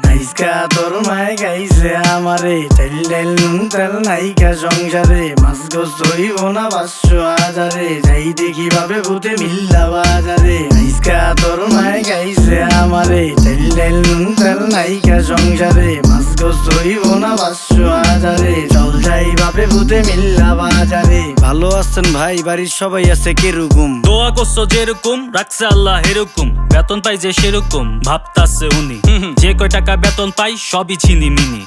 আইসকা তোর মায় গাইছে আমারে তেল তেল নুন তেল নাইকা সংসারে মাছ গোস হইব না 500,000 যাই দেখি ভাবে ভূতে মিল্লা বাজারে আইসকা তোর মায় গাইছে আমারে তেল তেল নুন তেল নাইকা সংসারে মাছ গোস হইব না 500,000 চল যাই ভাবে ভূতে মিল্লা বাজারে। ভালো আছেন ভাই? বাড়ির সবাই আছে কিরকম? দোয়া করছো যেরকম রাখছে আল্লাহ এরকম, বেতন পাই যে সেরকম ভাবতাছে উনি। যে কয় টাকা বেতন পাই সবই চিনি মিনি,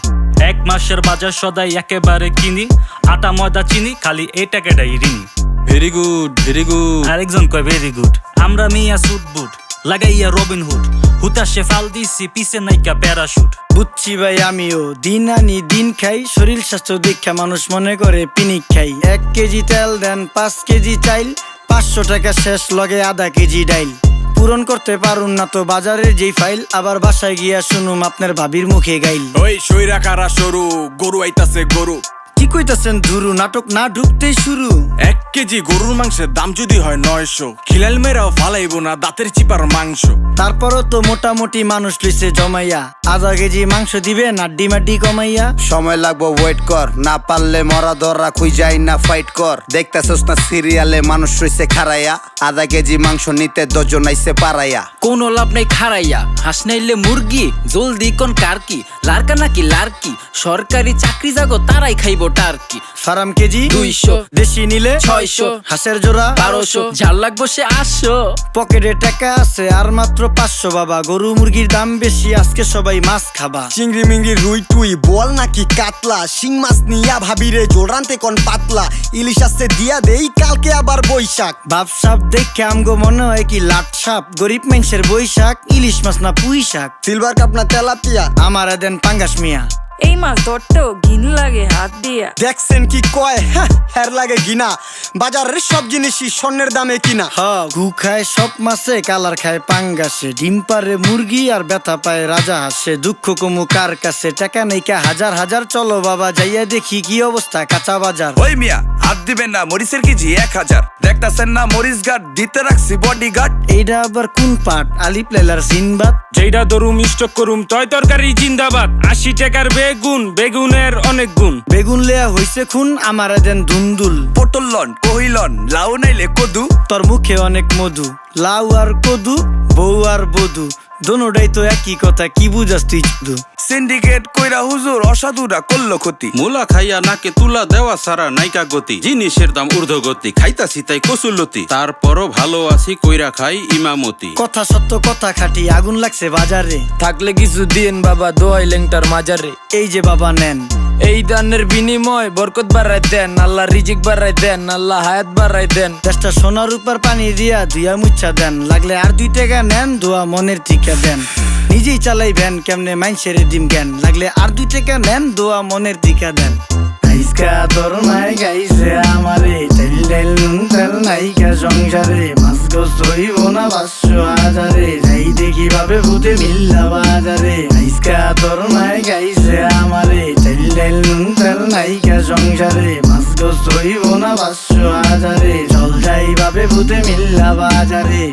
এক মাসের বাজার সদাই একেবারে কিনি, আটা ময়দা চিনি খালি এই টাকাটাই ঋণী। Very good very good. আরেকজন কয় ভেরি গুড। আমরা মিয়া সুট বুট লাগাইয়া রবিন হুড, হুতাশে ফাল দিছি পিছে নাইকা প্যারাশুট। বুঝছি ভাই আমিও দিন আনি দিন খাই, শরীর স্বাস্থ্য দীক্ষা মানুষ মনে করে পিনিক খাই। 1 কেজি তেল দেন 5 কেজি চাইল, 500 টাকা শেষ লগে আধা কেজি ডাইল। পূরণ করতে পারুন না তো বাজারের যেই ফাইল, আবার বাসায় গিয়া শুনুম আপনার ভাবির মুখে গাইল। ওই সইরা কারা সরু গরু আইতাছে গরু। কি কইতাছেন ধুরু? নাটক না ঢুকতেই শুরু। 1 কেজি গরুর মাংসের দাম যদি হয় 900, খিলাল মেরাও ফালাইব না দাঁতের চিপার মাংস। তারপরও তো মোটামুটি মানুষ লইছে জমাইয়া, আধা কেজি মাংস দিবে নাড্ডি মাড্ডি কমাইয়া। সময় লাগবো ওয়েট কর, না পারলে মরা দররা খুই যাই না ফাইট কর। দেখতাছস না সিরিয়ালে মানুষ রইছে খারাইয়া, আধা কেজি মাংস নিতে 10 জন আইছে পারাইয়া। কোনো লাভ নাই খারাইয়া, হাঁস নাইলে মুরগি, জলদি কোন কার কি লারকা নাকি লারকি, সরকারি চাকরি যাগো তারাই খাইব টার্কি। ফার্ম কেজি 200, দেশি নিলে 600, হাঁসের জোড়া 1200, ঝাল লাগবো সে 800। পকেটে টাকা আছে আর মাত্র 500 বাবা, গরু মুরগির দাম বেশি আজকে সবাই মাছ খাবা। চিংড়ি মিংড়ি রুই টুই বল নাকি কাতলা, শিং মাছ নিয়া ভাবিরে জোল রানতে কোন পাতলা। ইলিশ আসছে দিয়া দেই কালকে আবার বৈশাখ। বাপসাপ দেখে আমগো মনে হয় কি লাট সাপ, গরিব মানুষের বৈশাখ, ইলিশ মাছ না পুঁই শাক। সিলভার কাপ না তেলাপিয়া, আমারে দেন পাঙ্গাস মিয়া। এই মাছ ধরতেও ঘিন লাগে হাত দিয়া। দেখছেন কি কয় হ্যার লাগে গিনা, বাজারের সব জিনিসই স্বর্ণের দামে কিনা। গু খায় সব মাছে, কালার খায় পাঙ্গাসে, ডিম পারে মুরগি আর ব্যথা পায় রাজা হাসে। দুঃখ কমু কার কাছে, টাকা নেই কা হাজার হাজার, চলো বাবা যাইয়া দেখি কি অবস্থা কাঁচা বাজার। ওই মিয়া হাত দিবেন না, মরিচের কেজি 1000। দেখতাছেন না মরিচ গার্ড দিতে রাখছি বডি গার্ড। এইটা আবার কোন পাট? আলিপ লাইলার সিনবাদ। যেইটা দরুম স্টক করুম তয় তরকারি জিন্দাবাদ। 80 টাকার বেগুন, বেগুনের অনেক গুণ। বেগুন লেয়া হইছে খুন, আমারে দেন ধুন্দুল। পটল লন কহিলন লাউ নাইলে কদু। তোর মুখে অনেক মধু, লাউ আর কদু, বউ আর বধু, দোনোটাই তো একই কথা, কি বুঝাস তুই শুধু? সিন্ডিকেট কইরা হুজুর অসাধুরা করলো ক্ষতি। মুলা খাইয়া নাকে তুলা দেওয়া সারা নাইকা গতি, জিনিসের দাম ঊর্ধ্বগতি, খাইতাছি তাই কসুলতি, তারপরও ভালো আছি কইরা খাই ইমামতি। কথা সত্য কথা খাটি, আগুন লাগছে বাজারে। থাকলে কিছু দিন বাবা দোয়াই লেংটার মাজারে। এই যে বাবা নেন, এই দানের বিনিময় বরকত বাড়াই দেন, আল্লাহ রিজিক বাড়াই দেন, আল্লাহ হায়াত বাড়াই দেন। দেশটা সোনার উপর পানি দিয়া ধুয়া মুচ্ছা দেন, লাগলে আর 2 টাকা নেন, দোয়া মনের টিকা দেন। নিজেই চালাই ভ্যান, কেমনে মাইনসের দিম জ্ঞান, লাগলে আর 2 টাকা নেন, দোয়া মনের টিকা দেন। আইসকা তোর মায় গাইছে আমারে তেল তেল নুন তেল নাইকা সংসারে, মাছ গোস হইব না 500,000 যাই দেখি ভাবে ভূতে মিল্লা বাজারে। আইসকা তোর মায় গাইছে আমারে তেল তেল নুন তেল নাইকা সংসারে, মাছ গোস হইব না 500,000 চল যাই ভাবে ভূতে মিল্লা বাজারে।